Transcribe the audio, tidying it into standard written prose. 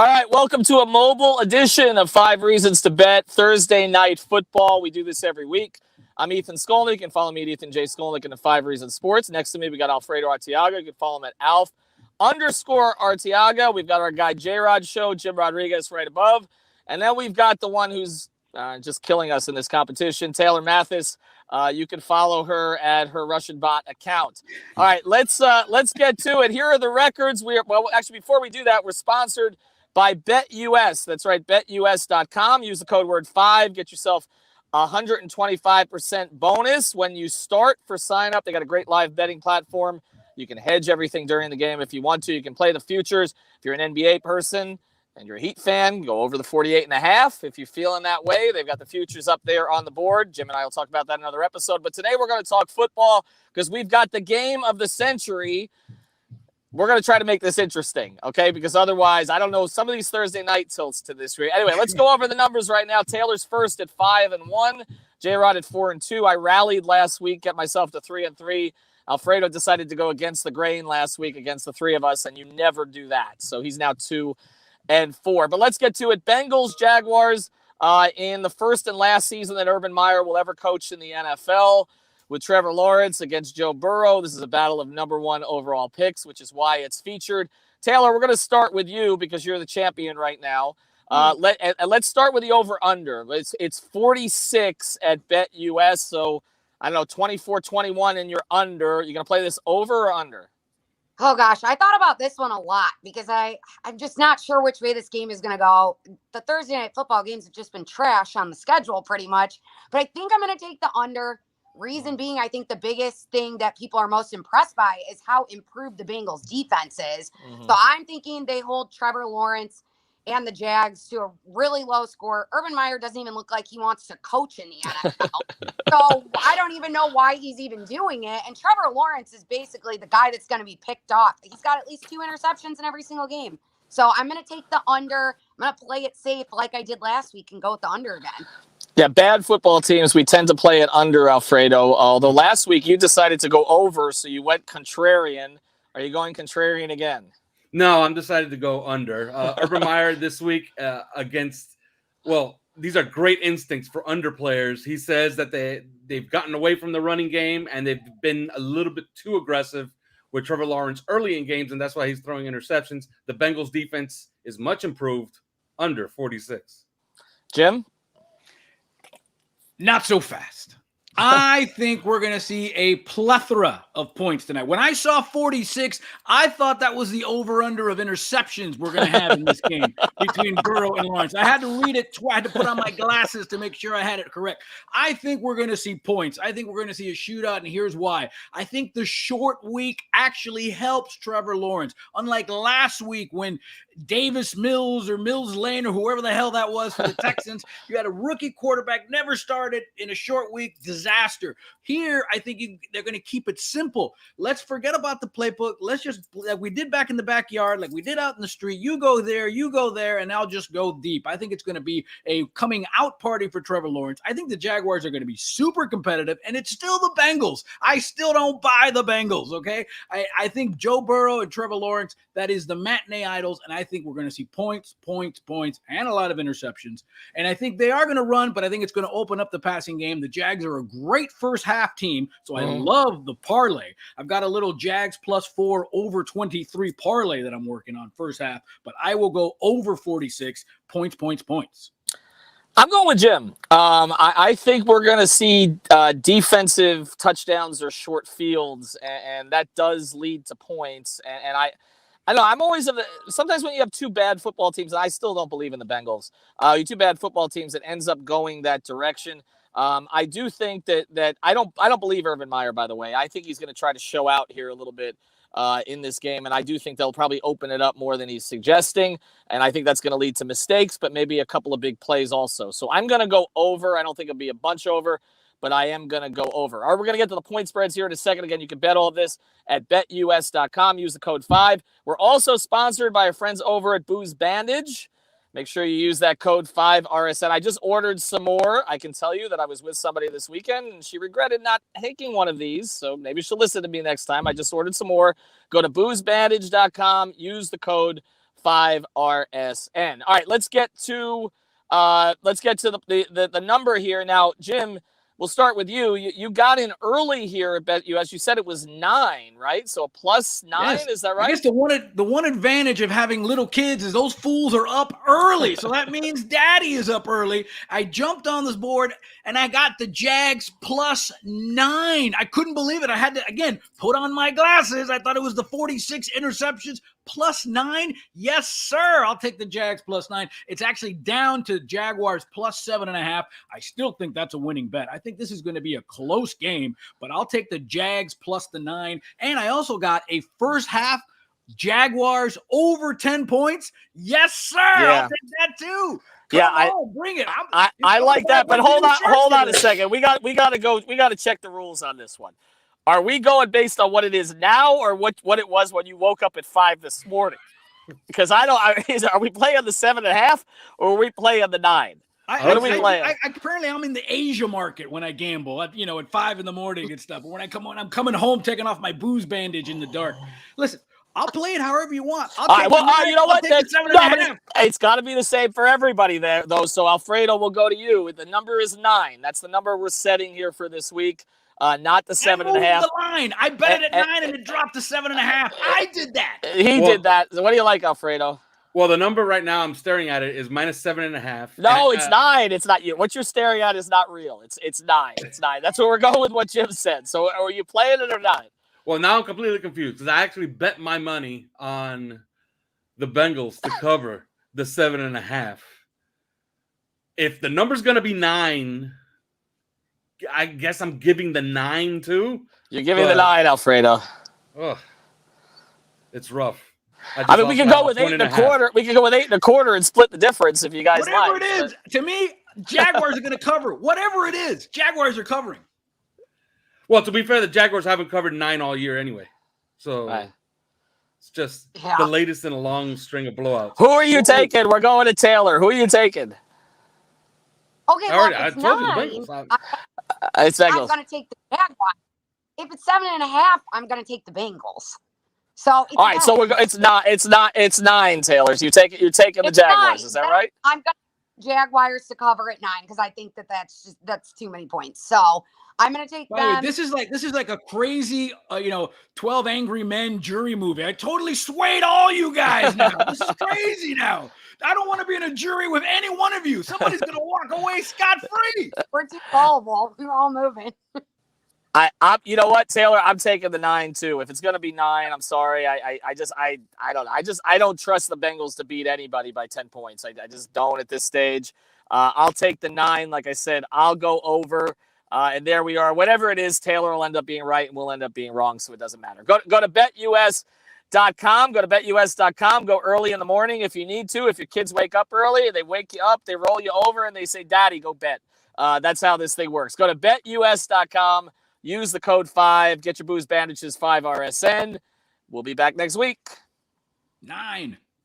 All right, welcome to a mobile edition of Five Reasons to Bet, Thursday night football. We do this every week. I'm Ethan Skolnick. You can follow me at Ethan J. Skolnick in the Five Reasons Sports. Next to me, we got Alfredo Arteaga. You can follow him at Alf_Arteaga. We've got our guy J-Rod Show, Jim Rodriguez right above. And then we've got the one who's just killing us in this competition, Taylor Mathis. You can follow her at her Russian bot account. All right, let's get to it. Here are the records. Actually, before we do that, we're sponsored by BetUS. That's right, BetUS.com. Use the code word 5. Get yourself 125% bonus when you start for sign up. They got a great live betting platform. You can hedge everything during the game if you want to. You can play the futures. If you're an NBA person and you're a Heat fan, go over the 48.5. If you're feeling that way, they've got the futures up there on the board. Jim and I will talk about that in another episode. But today we're going to talk football because we've got the game of the century. We're going to try to make this interesting, okay? Because otherwise, I don't know, some of these Thursday night tilts to this rate. Anyway, let's go over the numbers right now. Taylor's first at 5-1. J-Rod at 4-2. I rallied last week, get myself to 3-3. Alfredo decided to go against the grain last week against the three of us, and you never do that. So he's now 2-4. But let's get to it. Bengals, Jaguars, in the first and last season that Urban Meyer will ever coach in the NFL. With Trevor Lawrence against Joe Burrow. This is a battle of number 1 overall picks, which is why it's featured. Taylor, we're going to start with you because you're the champion right now. Let's start with the over-under. It's 46 at BetUS, so I don't know, 24-21 and you're under. You going to play this over or under? Oh, gosh, I thought about this one a lot because I'm just not sure which way this game is going to go. The Thursday night football games have just been trash on the schedule pretty much, but I think I'm going to take the under. Reason being, I think the biggest thing that people are most impressed by is how improved the Bengals defense is. Mm-hmm. So I'm thinking they hold Trevor Lawrence and the Jags to a really low score. Urban Meyer doesn't even look like he wants to coach in the NFL. So I don't even know why he's even doing it. And Trevor Lawrence is basically the guy that's going to be picked off. He's got at least 2 interceptions in every single game. So I'm going to take the under. I'm going to play it safe like I did last week and go with the under again. Yeah, bad football teams, we tend to play it under, Alfredo. Although last week you decided to go over, so you went contrarian. Are you going contrarian again? No, I'm decided to go under. Urban Meyer this week these are great instincts for under players. He says that they've gotten away from the running game and they've been a little bit too aggressive with Trevor Lawrence early in games, and that's why he's throwing interceptions. The Bengals defense is much improved, under 46. Jim? Not so fast. I think we're going to see a plethora of points tonight. When I saw 46, I thought that was the over-under of interceptions we're going to have in this game between Burrow and Lawrence. I had to read it twice. I had to put on my glasses to make sure I had it correct. I think we're going to see points. I think we're going to see a shootout, and here's why. I think the short week actually helps Trevor Lawrence. Unlike last week when Davis Mills or Mills Lane or whoever the hell that was for the Texans, you had a rookie quarterback, never started in a short week, disaster. Here, I think they're going to keep it simple. Let's forget about the playbook. Let's just, like we did back in the backyard, like we did out in the street, you go there, and I'll just go deep. I think it's going to be a coming out party for Trevor Lawrence. I think the Jaguars are going to be super competitive, and it's still the Bengals. I still don't buy the Bengals, okay? I think Joe Burrow and Trevor Lawrence, that is the matinee idols, and I think we're going to see points, and a lot of interceptions. And I think they are going to run, but I think it's going to open up the passing game. The Jags are a great first half team, so I love the parlay. I've got a little Jags +4 over 23 parlay that I'm working on first half, but I will go over 46 points. I'm going with Jim. I think we're going to see defensive touchdowns or short fields, and that does lead to points. And I know I'm always sometimes when you have 2 bad football teams, and I still don't believe in the Bengals. You 2 bad football teams, it ends up going that direction. I do think that I don't believe Urban Meyer, by the way. I think he's going to try to show out here a little bit in this game, and I do think they'll probably open it up more than he's suggesting, and I think that's going to lead to mistakes, but maybe a couple of big plays also. So I'm going to go over. I don't think it'll be a bunch over, but I am going to go over. All right, we're going to get to the point spreads here in a second. Again, you can bet all of this at betus.com. Use the code 5. We're also sponsored by our friends over at Booze Bandage. Make sure you use that code 5RSN. I just ordered some more. I can tell you that I was with somebody this weekend, and she regretted not taking one of these, so maybe she'll listen to me next time. I just ordered some more. Go to boozebandage.com. Use the code 5RSN. All right, let's get to the number here now, Jim. We'll start with you. You got in early here at BetUS. You said it was 9, right? So a +9, Yes. is that right? I guess the one advantage of having little kids is those fools are up early. So that means daddy is up early. I jumped on this board and I got the Jags +9. I couldn't believe it. I had to, again, put on my glasses. I thought it was the 46 interceptions +9. Yes, sir. I'll take the Jags +9. It's actually down to Jaguars +7.5. I still think that's a winning bet. I think this is going to be a close game, but I'll take the Jags +9. And I also got a first half Jaguars over 10 points. Yes, sir. Yeah. I'll take that too. Bring it. I like that, but hold on a second. We got to check the rules on this one. Are we going based on what it is now or what it was when you woke up at 5 this morning? Because are we playing the 7.5 or are we playing the 9? What are we playing? Apparently, I'm in the Asia market when I gamble, at 5 in the morning and stuff. But when I'm coming home, taking off my booze bandage in the dark. Listen, I'll play it however you want. You know what? It's got to be the same for everybody there, though. So, Alfredo, we'll go to you. The number is 9. That's the number we're setting here for this week. Not the 7.5. The line. I bet it at 9 and it dropped to 7.5. I did that. He did that. So what do you like, Alfredo? Well, the number right now I'm staring at it is -7.5. No, it's 9. It's not you. What you're staring at is not real. It's 9. It's 9. That's where we're going with what Jim said. So are you playing it or not? Well, now I'm completely confused because I actually bet my money on the Bengals to cover the 7.5. If the number's going to be 9, I guess I'm giving the 9 too. You're giving the 9, Alfredo. Ugh, it's rough. I mean, we could go with 8.25. We could go with 8.25 and split the difference if you guys Whatever it is, to me, Jaguars are going to cover. Whatever it is, Jaguars are covering. Well, to be fair, the Jaguars haven't covered 9 all year anyway. So it's just the latest in a long string of blowouts. Who are you taking? We're going to Taylor. Who are you taking? Okay, I told you the Bengals. I'm going to take the Jaguars. If it's 7.5, I'm going to take the Bengals. So all right, so it's 9, Taylor. So you're taking the Jaguars. 9. Is that right? I'm going to Jaguars to cover at 9 because I think that's too many points. So I'm going to take them. This is like a crazy 12 Angry Men jury movie. I totally swayed all you guys now. This is crazy now. I don't want to be in a jury with any one of you. Somebody's going to walk away scot-free. We're too gullible. We're all moving. You know what, Taylor? I'm taking the 9 too. If it's going to be 9, I'm sorry. I don't trust the Bengals to beat anybody by 10 points. I just don't at this stage. I'll take the 9. Like I said, I'll go over. And there we are. Whatever it is, Taylor will end up being right and we'll end up being wrong, so it doesn't matter. Go to BetUS.com. Go to BetUS.com. Go early in the morning if you need to. If your kids wake up early, they wake you up, they roll you over, and they say, Daddy, go bet. That's how this thing works. Go to BetUS.com. Use the code 5. Get your booze bandages 5RSN. We'll be back next week. 9.